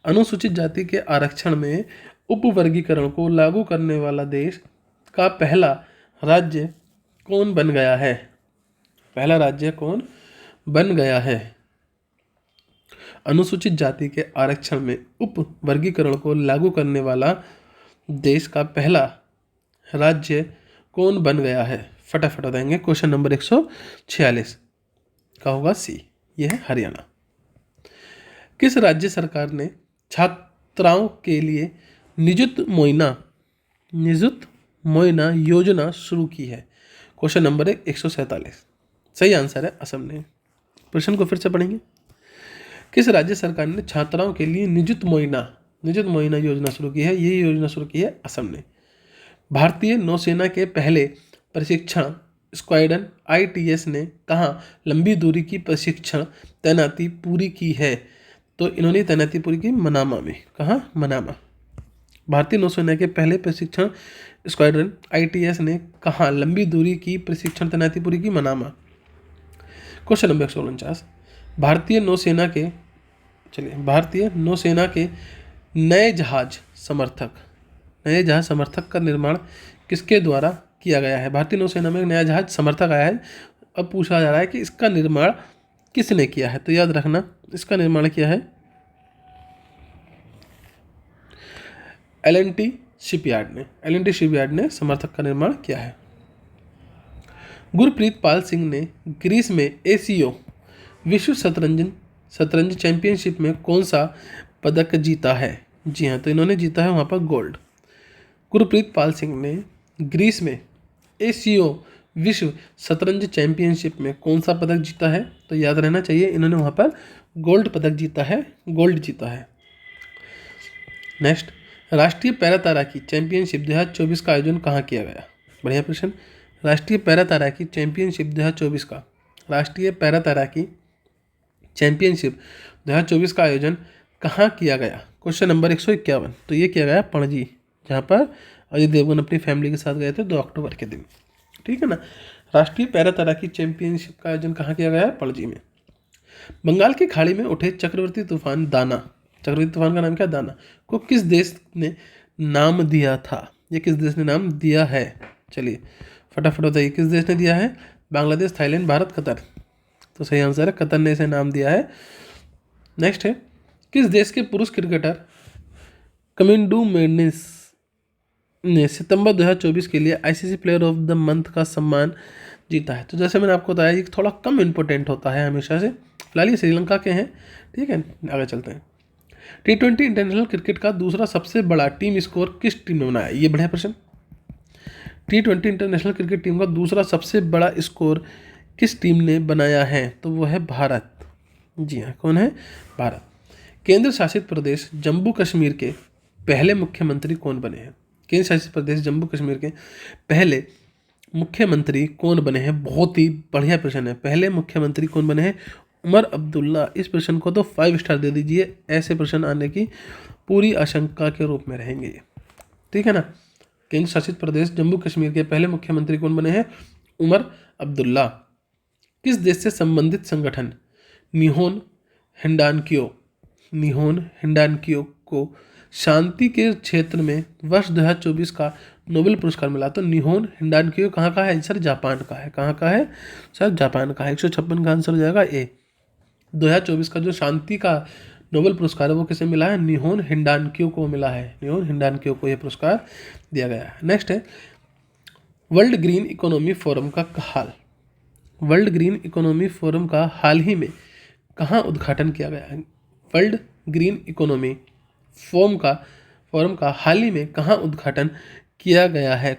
A: अनुसूचित जाति के आरक्षण में उपवर्गीकरण को लागू करने वाला देश का पहला राज्य कौन बन गया है? पहला राज्य कौन बन गया है? अनुसूचित जाति के आरक्षण में उप वर्गीकरण को लागू करने वाला देश का पहला राज्य कौन बन गया है? फटाफट बताएंगे। क्वेश्चन नंबर 146 का होगा सी, यह है हरियाणा। किस राज्य सरकार ने छात्राओं के लिए निजुत मोइना योजना शुरू की है? क्वेश्चन नंबर 147, सही आंसर है असम ने। प्रश्न को फिर से पढ़ेंगे। किस राज्य सरकार ने छात्राओं के लिए निजुत मोइना योजना शुरू की है? यही योजना शुरू की है असम ने। भारतीय नौसेना के पहले प्रशिक्षण स्क्वाड्रन ITS ने कहाँ लंबी दूरी की प्रशिक्षण तैनाती पूरी की है? तो इन्होंने तैनाती पूरी की मनामा में। कहाँ? मनामा। भारतीय नौसेना के पहले प्रशिक्षण स्क्वाड्रन ITS ने कहाँ लंबी दूरी की प्रशिक्षण तैनाती पूरी की? मनामा। क्वेश्चन नंबर 149, भारतीय नौसेना के नए जहाज समर्थक का निर्माण किसके द्वारा किया गया है? भारतीय नौसेना में नया जहाज समर्थक आया है। अब पूछा जा रहा है कि इसका निर्माण किसने किया है? तो याद रखना, इसका निर्माण किया है L&T शिपयार्ड ने समर्थक का निर्माण किया है। गुरप्रीत पाल सिंह ने ग्रीस में ACO विश्व शतरंज चैंपियनशिप में कौन सा पदक जीता है? जी हाँ, तो इन्होंने जीता है वहाँ पर गोल्ड। गुरप्रीत पाल सिंह ने ग्रीस में ACO विश्व शतरंज चैंपियनशिप में कौन सा पदक जीता है? तो याद रहना चाहिए, इन्होंने वहाँ पर गोल्ड जीता है। नेक्स्ट, राष्ट्रीय पैरा तैराकी चैंपियनशिप 2024 का आयोजन कहाँ किया गया? बढ़िया प्रश्न। राष्ट्रीय पैरा तैराकी चैंपियनशिप 2024 का आयोजन कहाँ किया गया? क्वेश्चन नंबर 151, तो ये किया गया पणजी, जहाँ पर अजय देवगन अपनी फैमिली के साथ गए थे 2 अक्टूबर के दिन। ठीक है ना। राष्ट्रीय पैरा तैराकी चैंपियनशिप का आयोजन कहाँ किया गया है? पणजी में। बंगाल की खाड़ी में उठे चक्रवर्ती तूफान का नाम क्या? दाना को किस देश ने नाम दिया था? ये किस देश ने नाम दिया है? चलिए फटाफट बताइए, किस देश ने दिया है? Bangladesh, Thailand, Bharat, Qatar. तो सही आंसर है कतर ने इसे नाम दिया है। नेक्स्ट है, किस देश के पुरुष क्रिकेटर कमिंडू मेंडिस ने सितंबर 2024 के लिए ICC player of the month का सम्मान जीता है? तो जैसे मैंने आपको बताया, ये थोड़ा कम इम्पोर्टेंट होता है हमेशा से। फिलहाल ये श्रीलंका के हैं। ठीक है, आगे चलते हैं। T20 इंटरनेशनल क्रिकेट का दूसरा सबसे बड़ा टीम स्कोर किस टीम ने बनाया? ये बढ़िया प्रश्न। T20 इंटरनेशनल क्रिकेट टीम का दूसरा सबसे बड़ा स्कोर किस टीम ने बनाया है? तो वो है भारत। जी हाँ, कौन है? भारत। केंद्र शासित प्रदेश जम्मू कश्मीर के पहले मुख्यमंत्री कौन बने हैं? केंद्र शासित प्रदेश जम्मू कश्मीर के पहले मुख्यमंत्री कौन बने हैं? बहुत ही बढ़िया प्रश्न है। पहले मुख्यमंत्री कौन बने हैं? उमर अब्दुल्ला। इस प्रश्न को तो 5 स्टार दे दीजिए, ऐसे प्रश्न आने की पूरी आशंका के रूप में रहेंगे ये। ठीक है ना। केंद्र शासित प्रदेश जम्मू कश्मीर के पहले मुख्यमंत्री कौन बने हैं? उमर अब्दुल्ला। किस देश से संबंधित संगठन निहोन हिंडानक्यो को शांति के क्षेत्र में वर्ष 2024 का नोबेल पुरस्कार मिला? तो निहोन हिंडानक्यो कहाँ का है? सर जापान का है। कहाँ का है? सर जापान का है। 156 का आंसर हो जाएगा ए। 2024 का जो शांति का नोबेल पुरस्कार है वो किसे मिला है? निहोन हिंडानक्यो को मिला है। निहोन हिंडानक्यो को यह पुरस्कार दिया गया है। नेक्स्ट है, वर्ल्ड ग्रीन इकोनॉमी फोरम का हाल ही में कहाँ उद्घाटन किया गया है? वर्ल्ड ग्रीन इकोनॉमी फोरम का हाल ही में कहाँ उद्घाटन किया गया है?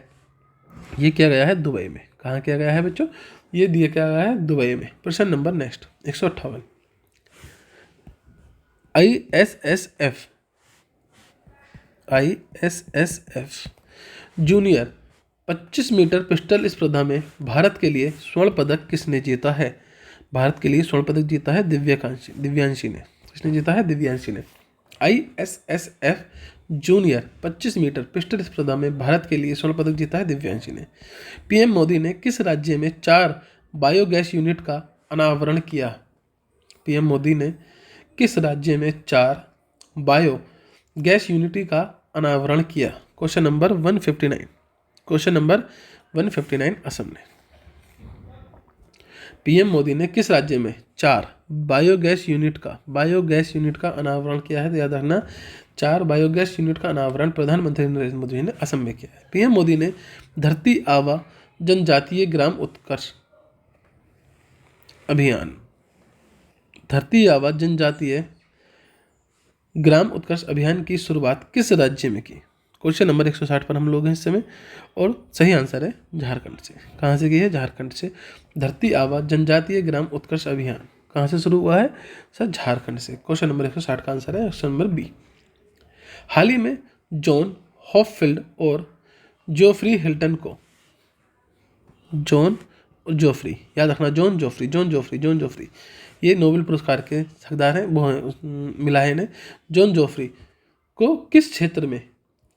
A: ये किया गया है दुबई में। कहाँ किया गया है बच्चों? ये दिया किया गया है दुबई में। प्रश्न number next 158, ISSF junior 25 metre pistol स्पर्धा में भारत के लिए स्वर्ण पदक किसने जीता है? भारत के लिए स्वर्ण पदक जीता है दिव्यांशी ने। किसने जीता है? दिव्यांशी ने। ISSF जूनियर 25 मीटर पिस्टल स्पर्धा में भारत के लिए स्वर्ण पदक जीता है दिव्यांशी ने। PM मोदी ने किस राज्य में 4 बायोगैस यूनिट का अनावरण किया? PM मोदी ने किस राज्य में 4 बायोगैस यूनिट का अनावरण किया? क्वेश्चन नंबर 159 असम ने। पीएम मोदी ने किस राज्य में 4 बायोगैस यूनिट का अनावरण किया है? तो याद रखना 4 बायोगैस यूनिट का अनावरण प्रधानमंत्री नरेंद्र मोदी ने असम में किया है। पीएम मोदी ने धरती आबा जनजातीय ग्राम उत्कर्ष अभियान, धरती आबा जनजातीय ग्राम उत्कर्ष अभियान की शुरुआत किस राज्य में की? क्वेश्चन नंबर 160 पर हम लोग हैं इस समय, और सही आंसर है झारखंड से। कहाँ से की है? झारखंड से। धरती आबा जनजातीय ग्राम उत्कर्ष अभियान कहाँ से शुरू हुआ है? सर झारखंड से। क्वेश्चन नंबर 160 का आंसर है ऑप्शन नंबर बी। हाल ही में जॉन हॉपफील्ड और जोफ्री हिल्टन को, जॉन जोफ्री, याद रखना जॉन जोफ्री ये नोबेल पुरस्कार के हकदार हैं, वो मिला है इन्हें। जॉन जोफ्री को किस क्षेत्र में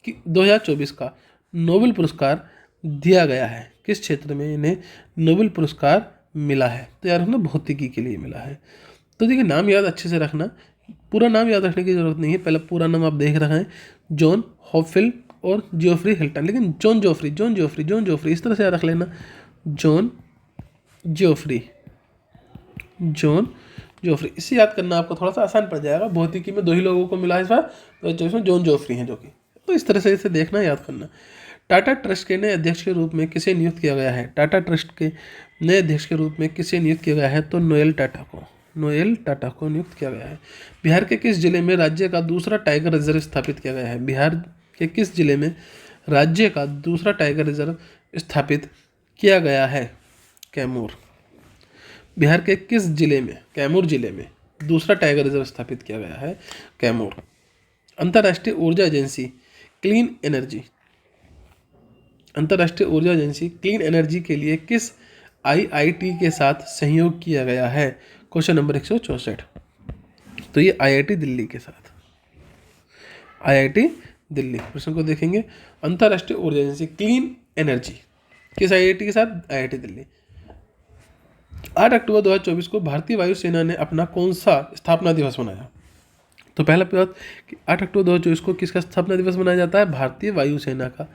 A: 2024 का नोबेल पुरस्कार दिया गया है? किस क्षेत्र में इन्हें नोबेल पुरस्कार मिला है? तो यार रखना भौतिकी के लिए मिला है। तो देखिए नाम याद अच्छे से रखना, पूरा नाम याद रखने की जरूरत नहीं है, पहले पूरा नाम आप देख रहे हैं जॉन हॉपफील्ड और जोफ्री हिल्टन, लेकिन जॉन जोफ्री इस तरह से याद रख लेना, जॉन जोफ्री इससे याद करना आपको थोड़ा सा आसान पड़ जाएगा। भौतिकी में 2 ही लोगों को मिला है इस बार, तो इसमें जॉन जोफ्री हैं जो कि, तो इस तरह से इसे देखना याद करना। टाटा ट्रस्ट के नए अध्यक्ष के रूप में किसे नियुक्त किया गया है? टाटा ट्रस्ट के नए अध्यक्ष के रूप में किसे नियुक्त किया गया है? तो नोएल टाटा को नियुक्त किया गया है। बिहार के किस जिले में राज्य का दूसरा टाइगर रिजर्व स्थापित किया गया है? बिहार के किस जिले में राज्य का दूसरा टाइगर रिजर्व स्थापित किया गया है? कैमूर। बिहार के किस जिले में? कैमूर जिले में दूसरा टाइगर रिजर्व स्थापित किया गया है, कैमूर। अंतर्राष्ट्रीय ऊर्जा एजेंसी क्लीन एनर्जी के लिए किस आईआईटी के साथ सहयोग किया गया है? Question number 164। तो ये आईआईटी दिल्ली के साथ, आईआईटी दिल्ली। प्रश्न को देखेंगे, अंतर्राष्ट्रीय ऊर्जा एजेंसी क्लीन एनर्जी किस आईआईटी के साथ? आईआईटी दिल्ली। 8 अक्टूबर 2024 को भारतीय वायुसेना ने अपना कौन सा स्थापना दिवस मनाया? तो पहला बात कि 8 अक्टूबर 2024 को किसका स्थापना दिवस मनाया जाता है? भारतीय वायुसेना का।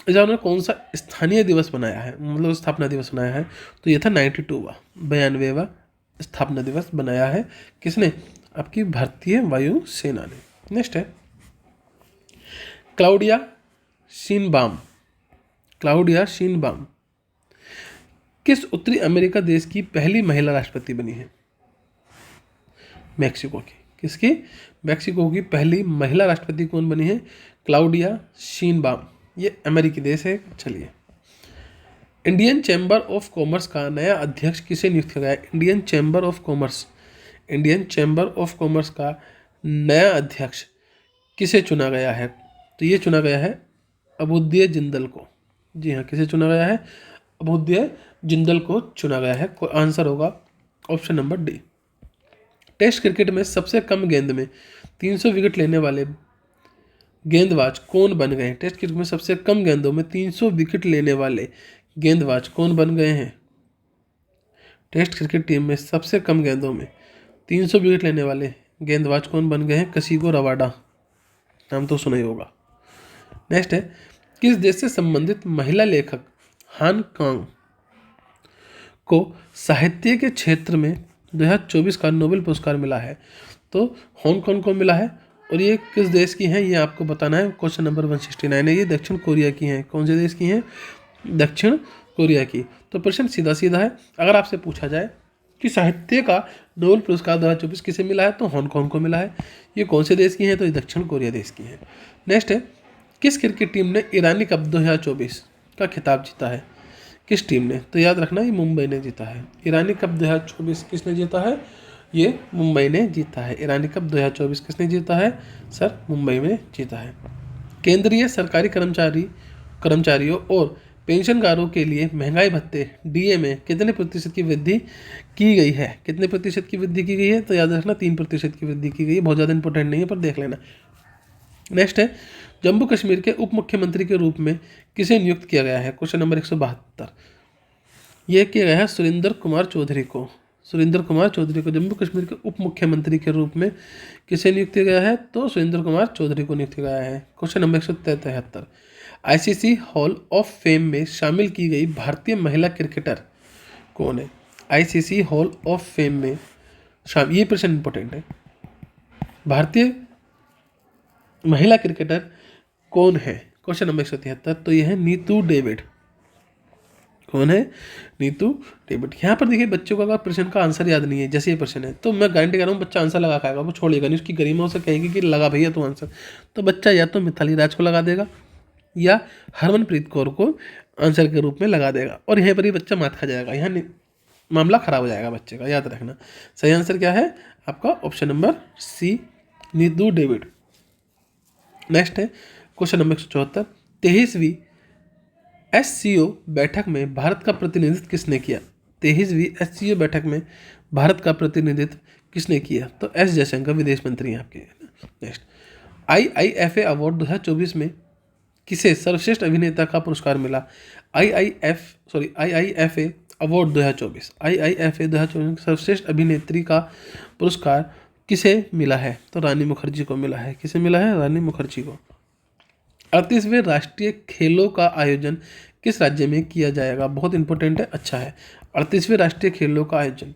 A: इन्होंने कौन सा स्थानीय दिवस बनाया है, मतलब स्थापना दिवस बनाया है? तो ये था 92वां स्थापना दिवस बनाया है किसने? आपकी भारतीय वायुसेना ने। नेक्स्ट है क्लाउडिया शीनबाम किस उत्तरी अमेरिका देश की पहली महिला राष्ट्रपति बनी है? मैक्सिको की। किसकी? मैक्सिको की पहली महिला राष्ट्रपति कौन बनी है? Claudia Sheinbaum. ये अमेरिकी देश है। चलिए, इंडियन चैम्बर ऑफ कॉमर्स का नया अध्यक्ष किसे नियुक्त किया गया? इंडियन चैम्बर ऑफ कॉमर्स का नया अध्यक्ष किसे चुना गया है? तो ये चुना गया है अभुदय जिंदल को। जी हाँ, किसे चुना गया है? अभुदय जिंदल को चुना गया है। आंसर होगा option number D. Test cricket में सबसे कम गेंद में 300 विकेट लेने वाले गेंदबाज कौन बन गए हैं? टेस्ट क्रिकेट में सबसे कम गेंदों में 300 विकेट लेने वाले गेंदबाज कौन बन गए हैं? टेस्ट क्रिकेट टीम में सबसे कम गेंदों में 300 विकेट लेने वाले गेंदबाज कौन बन गए हैं? कसिगो रबाडा, नाम तो सुना ही होगा। नेक्स्ट है, किस देश से संबंधित महिला लेखक हान कांग को साहित्य के क्षेत्र में 2024 का नोबेल पुरस्कार मिला है? तो हांगकांग को मिला है, और ये किस देश की हैं ये आपको बताना है। क्वेश्चन नंबर 169 है, ये दक्षिण कोरिया की हैं। कौन से देश की हैं? दक्षिण कोरिया की। तो प्रश्न सीधा सीधा है, अगर आपसे पूछा जाए कि साहित्य का नोबेल पुरस्कार 2024 किसे मिला है? तो हांगकांग को मिला है। ये कौन से देश की हैं? तो ये दक्षिण कोरिया देश की हैं। नेक्स्ट है, किस क्रिकेट टीम ने ईरानी कप 2024 का खिताब जीता है? किस टीम ने? तो याद रखना, ये मुंबई ने जीता है। ईरानी कप 2024 किसने जीता है? ये मुंबई ने जीता है। ईरानी कप 2024 किसने जीता है? सर मुंबई में जीता है। केंद्रीय सरकारी कर्मचारियों और पेंशनकारों के लिए महंगाई भत्ते डीए में कितने प्रतिशत की वृद्धि की गई है? कितने प्रतिशत की वृद्धि की गई है? तो याद रखना 3% की वृद्धि की गई है। बहुत ज़्यादा इंपॉर्टेंट नहीं है, पर देख लेना। नेक्स्ट है, जम्मू कश्मीर के उप मुख्यमंत्री के रूप में किसे नियुक्त किया गया है? Question number 172। ये किया गया है सुरेंद्र कुमार चौधरी को जम्मू कश्मीर के उप मुख्यमंत्री के रूप में किसे नियुक्त किया गया है? तो सुरेंद्र कुमार चौधरी को नियुक्त किया गया है। Question number 173। ICC hall of fame में शामिल की गई भारतीय महिला क्रिकेटर कौन है? आईसीसी हॉल ऑफ फेम में शामिल, ये प्रश्न इंपॉर्टेंट है। भारतीय महिला क्रिकेटर कौन है? क्वेश्चन नंबर 173, तो ये है नीतू डेविड। कौन है? नीतू डेविड। यहाँ पर देखिए बच्चों को अगर प्रश्न का आंसर याद नहीं है, जैसे ये प्रश्न है, तो मैं गारंटी कर रहा हूँ बच्चा आंसर लगा खाएगा, वो छोड़ेगा नहीं। उसकी गरिमा उसे कहेगी कि लगा भैया तू आंसर, तो बच्चा या तो मिताली राज को लगा देगा या हरमनप्रीत कौर को आंसर के रूप में लगा देगा, और यहीं पर ही बच्चा मात खा जाएगा। यहाँ मामला खराब हो जाएगा बच्चे का, याद रखना। सही आंसर क्या है आपका? Option number C, Neetu David. Next है क्वेश्चन नंबर 174, 23वीं SCO बैठक में भारत का प्रतिनिधित्व किसने किया? 23वीं SCO बैठक में भारत का प्रतिनिधित्व किसने किया? तो एस जयशंकर विदेश मंत्री हैं आपके। नेक्स्ट, IIFA अवार्ड 2024 में किसे सर्वश्रेष्ठ अभिनेता का पुरस्कार मिला? IIFA अवार्ड 2024, IIFA 2024 सर्वश्रेष्ठ अभिनेत्री का पुरस्कार किसे मिला है? तो रानी मुखर्जी को मिला है। किसे मिला है? रानी मुखर्जी को। 38वें राष्ट्रीय खेलों का आयोजन किस राज्य में किया जाएगा? बहुत इंपॉर्टेंट है, अच्छा है। 38वें राष्ट्रीय खेलों का आयोजन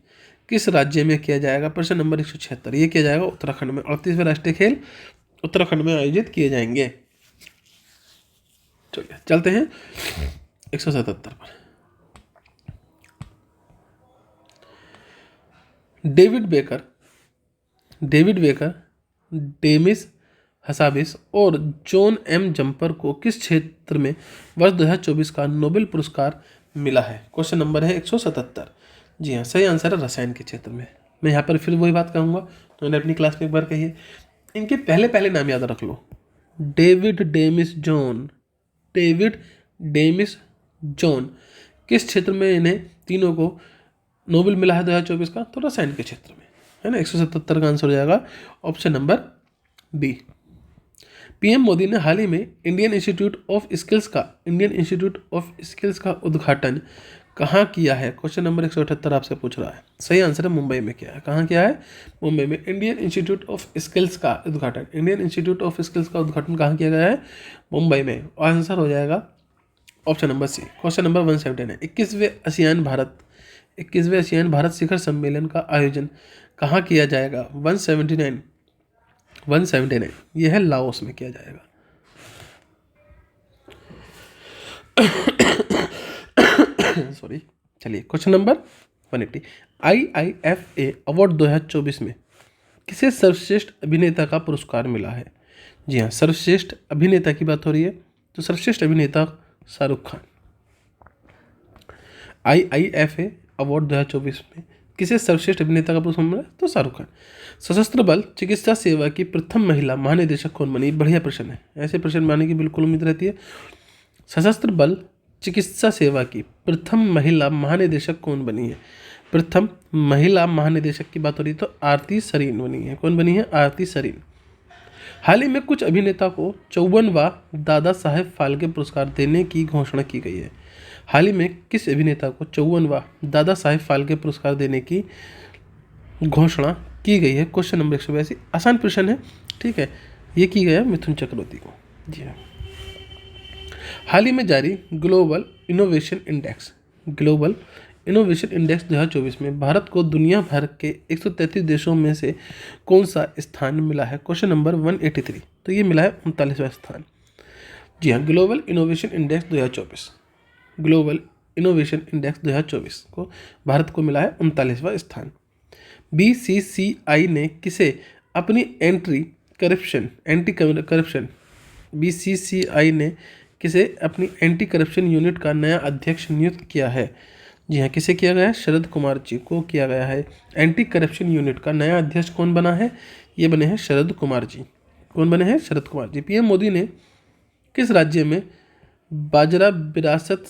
A: किस राज्य में किया जाएगा? प्रश्न नंबर 176, ये किया जाएगा उत्तराखंड में। 38वें राष्ट्रीय खेल उत्तराखंड में आयोजित किए जाएंगे। चलिए चलते हैं 177 पर। डेविड बेकर, डेमिस हसाबिस और जॉन एम जम्पर को किस क्षेत्र में वर्ष 2024 का नोबेल पुरस्कार मिला है? क्वेश्चन नंबर है 177। जी हाँ, सही आंसर है रसायन के क्षेत्र में। मैं यहाँ पर फिर वही बात कहूँगा तो मैंने अपनी क्लास में एक बार कही है। इनके पहले नाम याद रख लो, डेविड डेमिस जॉन। किस क्षेत्र में इन्हें तीनों को नोबेल मिला है 2024 का? तो रसायन के क्षेत्र में, है ना। 177 का आंसर हो जाएगा option number B. PM Modi ने हाल ही में इंडियन इंस्टीट्यूट ऑफ स्किल्स का उद्घाटन कहाँ किया है? क्वेश्चन नंबर 178 आपसे पूछ रहा है। सही आंसर है मुंबई में किया है। कहाँ किया है? मुंबई में। इंडियन इंस्टीट्यूट ऑफ स्किल्स का उद्घाटन कहाँ किया गया है? मुंबई में। आंसर हो जाएगा option number C. Question number 179, 21वें आसियान भारत शिखर सम्मेलन का आयोजन कहाँ किया जाएगा? 179 ये है लाओस में किया जाएगा। सॉरी। चलिए क्वेश्चन नंबर 180, IIFA अवार्ड 2024 में किसे सर्वश्रेष्ठ अभिनेता का पुरस्कार मिला है? जी हाँ, सर्वश्रेष्ठ अभिनेता की बात हो रही है, तो सर्वश्रेष्ठ अभिनेता शाहरुख खान। IIFA अवार्ड 2024 में किसे सर्वश्रेष्ठ अभिनेता का पुरस्कार मिला? तो शाहरुख खान। सशस्त्र बल चिकित्सा सेवा की प्रथम महिला महानिदेशक कौन बनी? बढ़िया प्रश्न है, ऐसे प्रश्न बनाने की बिल्कुल उम्मीद रहती है। सशस्त्र बल चिकित्सा सेवा की प्रथम महिला महानिदेशक कौन बनी है? प्रथम महिला महानिदेशक की बात हो रही है तो आरती सरीन बनी है। कौन बनी है? आरती सरीन। हाल ही में कुछ अभिनेता को 54वां दादा साहेब फाल्के पुरस्कार देने की घोषणा की गई है। हाल ही में किस अभिनेता को 54वां दादा साहेब फाल्के पुरस्कार देने की घोषणा की गई है? क्वेश्चन नंबर 182, आसान प्रश्न है, ठीक है। ये की गया मिथुन चक्रवर्ती को। जी हाँ। हाल ही में जारी ग्लोबल इनोवेशन इंडेक्स 2024 में भारत को दुनिया भर के 133 देशों में से कौन सा स्थान मिला है? क्वेश्चन नंबर 183, तो ये मिला है 39वां स्थान। जी हाँ, ग्लोबल इनोवेशन इंडेक्स 2024 को भारत को मिला है 39वां स्थान। BCCI ने किसे अपनी एंटी करप्शन यूनिट का नया अध्यक्ष नियुक्त किया है? जी हाँ, किसे किया गया है? शरद कुमार जी को किया गया है। एंटी करप्शन यूनिट का नया अध्यक्ष कौन बना है? ये बने हैं शरद कुमार जी। कौन बने हैं? शरद कुमार जी। पीएम मोदी ने किस राज्य में बाजरा विरासत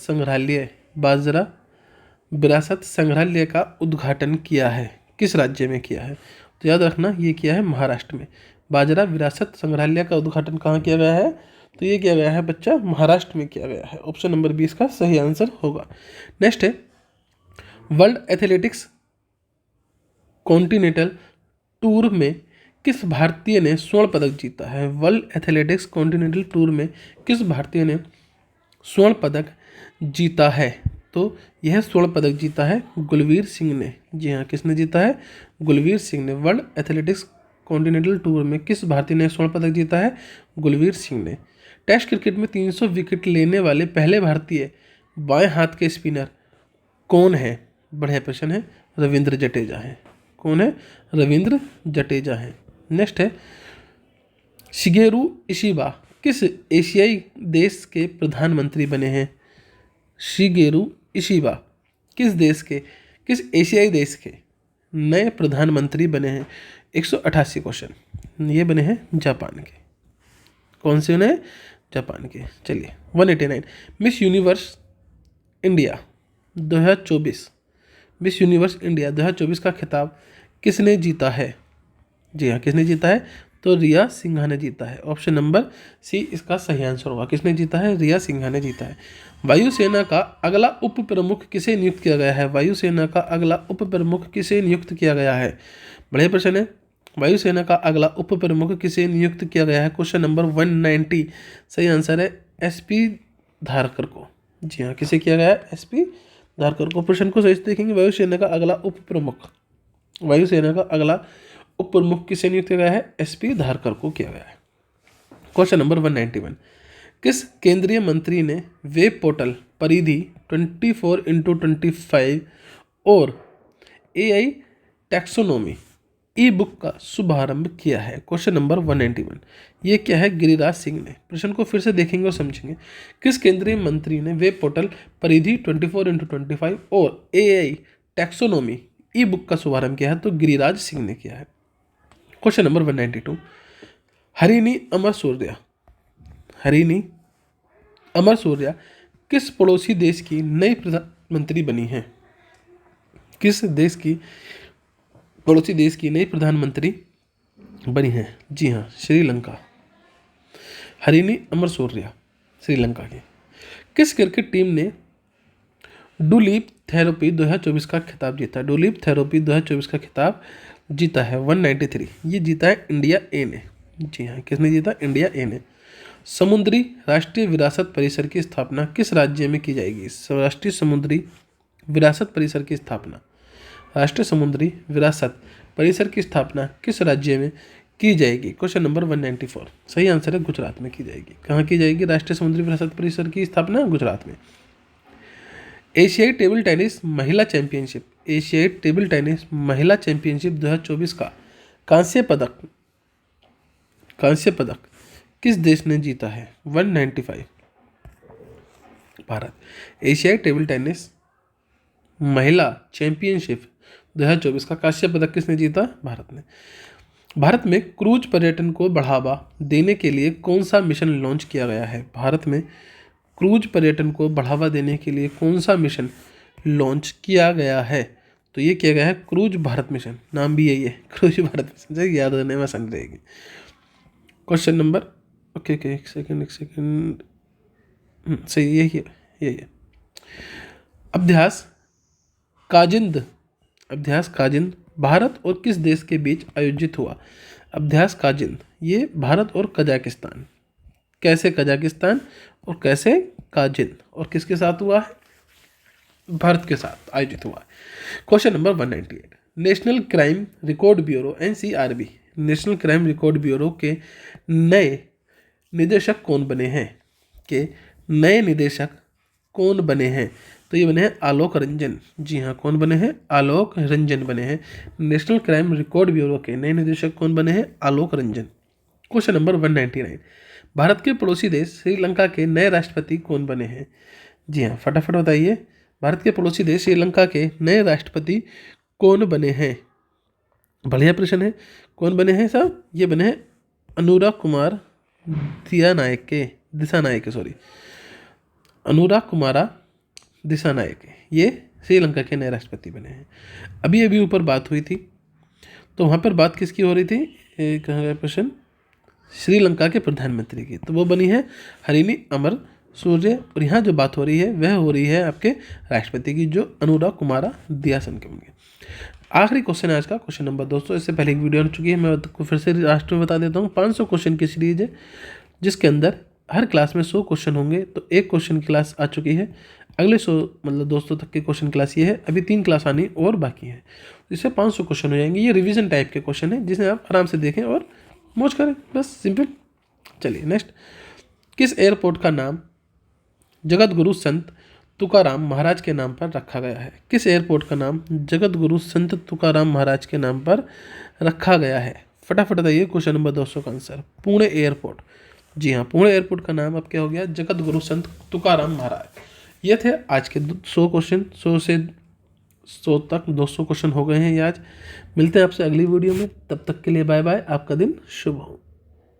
A: संग्रहालय का उद्घाटन किया है? किस राज्य में किया है? तो याद रखना, ये किया है महाराष्ट्र में। बाजरा विरासत संग्रहालय का उद्घाटन कहाँ किया गया है? तो ये किया गया है बच्चा महाराष्ट्र में किया गया है। ऑप्शन नंबर 20 का सही आंसर होगा। नेक्स्ट है वर्ल्ड एथलेटिक्स कॉन्टिनेंटल टूर में किस भारतीय ने स्वर्ण पदक जीता है? वर्ल्ड एथलेटिक्स कॉन्टिनेंटल टूर में किस भारतीय ने स्वर्ण पदक जीता है? तो यह स्वर्ण पदक जीता है गुलवीर सिंह ने। जी हाँ, किसने जीता है? गुलवीर सिंह ने। वर्ल्ड एथलेटिक्स कॉन्टिनेंटल टूर में किस भारतीय ने स्वर्ण पदक जीता है? गुलवीर सिंह ने। टेस्ट क्रिकेट में 300 विकेट लेने वाले पहले भारतीय बाएं हाथ के स्पिनर कौन है? बढ़िया प्रश्न है, रविंद्र जडेजा है। कौन है? रविंद्र जडेजा है। नेक्स्ट है, शिगेरू इशिबा किस एशियाई देश के प्रधानमंत्री बने हैं? शिगेरू इशिबा किस एशियाई देश के नए प्रधानमंत्री बने हैं? 188 क्वेश्चन। ये बने हैं जापान के। कौन से बने? जापान के। चलिए 189, miss universe India 2024, miss universe India 2024 का खिताब किसने जीता है? जी हाँ, किसने जीता है? तो रिया सिन्हा ने जीता है। ऑप्शन नंबर सी इसका सही आंसर होगा। किसने जीता है? रिया सिन्हा ने जीता है। वायुसेना का अगला उप प्रमुख किसे नियुक्त किया गया है? वायुसेना का अगला उप प्रमुख किसे नियुक्त किया गया है? बढ़िया प्रश्न है। वायुसेना का अगला उप प्रमुख किसे नियुक्त किया गया है? क्वेश्चन नंबर 190 सही आंसर है एसपी धारकर को। जी हाँ, किसे किया गया है? एसपी धारकर को। प्रश्न को सही से देखेंगे। वायुसेना का अगला उप प्रमुख, वायुसेना का अगला उप प्रमुख किसे नियुक्त किया गया है? एसपी धारकर को किया गया है। क्वेश्चन नंबर 191, किस केंद्रीय मंत्री ने वेब पोर्टल परिधि 24x25 और AI टैक्सोनॉमी ई बुक का शुभारंभ किया है? क्वेश्चन नंबर 191, ये क्या है? गिरिराज सिंह ने। प्रश्न को फिर से देखेंगे और समझेंगे। किस केंद्रीय मंत्री ने वेब पोर्टल परिधि 24x25 और AI टैक्सोनॉमी ई बुक का शुभारंभ किया है? तो गिरिराज सिंह ने किया है। क्वेश्चन नंबर 192, हरिनी अमर सूर्या, हरिनी अमर सूर्या किस पड़ोसी देश की नई प्रधानमंत्री बनी है? किस देश की पड़ोसी देश की नई प्रधानमंत्री बनी है? जी हाँ, श्रीलंका। हरिनी अमर सूर्या श्रीलंका की। किस क्रिकेट टीम ने डुलीप थेरेपी 2024 का खिताब जीता? डुलीप थेरेपी 2024 का खिताब जीता है 193। ये जीता है इंडिया ए ने। जी हाँ, किसने जीता? इंडिया ए ने। समुद्री राष्ट्रीय विरासत परिसर की स्थापना किस राज्य में की जाएगी? राष्ट्रीय समुद्री विरासत परिसर की स्थापना, राष्ट्रीय समुद्री विरासत परिसर की स्थापना किस राज्य में की जाएगी? क्वेश्चन नंबर 194 सही आंसर है गुजरात में की जाएगी। कहाँ की जाएगी राष्ट्रीय समुद्री विरासत परिसर की स्थापना? गुजरात में। एशियाई टेबल टेनिस महिला चैंपियनशिप, एशियाई टेबल टेनिस महिला चैंपियनशिप 2024 का कांस्य पदक किस देश ने जीता है? 195 भारत। एशियाई टेबल टेनिस महिला चैंपियनशिप 2024 का कांस्य पदक किसने जीता? भारत ने। भारत में क्रूज पर्यटन को बढ़ावा देने के लिए कौन सा मिशन लॉन्च किया गया है? भारत में क्रूज पर्यटन को बढ़ावा देने के लिए कौन सा मिशन लॉन्च किया गया है? तो ये किया गया है क्रूज भारत मिशन। नाम भी यही है, क्रूज भारत मिशन, से याद रहने में आसानी रहेगी। क्वेश्चन नंबर एक सेकंड सही यही है। अभ्यास काजिंद भारत और किस देश के बीच आयोजित हुआ? अभ्यास काजिंद ये भारत और कजाकिस्तान। कैसे कजाकिस्तान और कैसे काजिंद, और किसके साथ हुआ है? भारत के साथ आयोजित हुआ है। Question number 198, national crime record bureau NCRB, national crime record bureau के नए निदेशक कौन बने हैं? तो ये बने हैं आलोक रंजन। जी हाँ, कौन बने हैं? आलोक रंजन बने हैं। नेशनल क्राइम रिकॉर्ड ब्यूरो के नए निदेशक कौन बने हैं? आलोक रंजन। क्वेश्चन नंबर 199, भारत के पड़ोसी देश श्रीलंका के नए राष्ट्रपति कौन बने हैं? जी हाँ, फटाफट बताइए। भारत के पड़ोसी देश श्रीलंका के नए राष्ट्रपति कौन बने हैं? बढ़िया प्रश्न है। कौन बने हैं साहब? ये बने हैं अनुराग कुमार दिसानायके, ये श्रीलंका के नए राष्ट्रपति बने हैं। अभी ऊपर बात हुई थी, तो वहाँ पर बात किसकी हो रही थी? कहाँ गया प्रश्न? श्रीलंका के प्रधानमंत्री की, तो वो बनी है हरिनी अमर सूर्य। और यहाँ जो बात हो रही है वह हो रही है आपके राष्ट्रपति की, जो अनुराग कुमारा दिसानायके होंगे। आखिरी क्वेश्चन है आज का, क्वेश्चन नंबर 200। इससे पहले एक वीडियो आ चुकी है, मैं आपको फिर से लास्ट में बता देता हूँ। 500 क्वेश्चन की सीरीज है, जिसके अंदर हर क्लास में 100 क्वेश्चन होंगे। तो एक क्वेश्चन की क्लास आ चुकी है, अगले 100 मतलब 200 तक के क्वेश्चन क्लास ये है। अभी 3 क्लास आनी और बाकी है, इससे 500 क्वेश्चन हो जाएंगे। ये रिवीजन टाइप के क्वेश्चन है जिसे आप आराम से देखें और मौज करें, बस सिंपल। चलिए नेक्स्ट, किस एयरपोर्ट का नाम जगत गुरु संत तुकाराम महाराज के नाम पर रखा गया है? किस एयरपोर्ट का नाम जगत गुरु संत तुकाराम महाराज के नाम पर रखा गया है? फटाफट बताइए क्वेश्चन नंबर 200 का आंसर। पुणे एयरपोर्ट। जी हाँ, पुणे एयरपोर्ट का नाम अब क्या हो गया? जगत गुरु संत तुकाराम महाराज। ये थे आज के 100 क्वेश्चन। 100 से 100 तक 200 क्वेश्चन हो गए हैं ये आज। मिलते हैं आपसे अगली वीडियो में, तब तक के लिए बाय बाय। आपका दिन शुभ हो।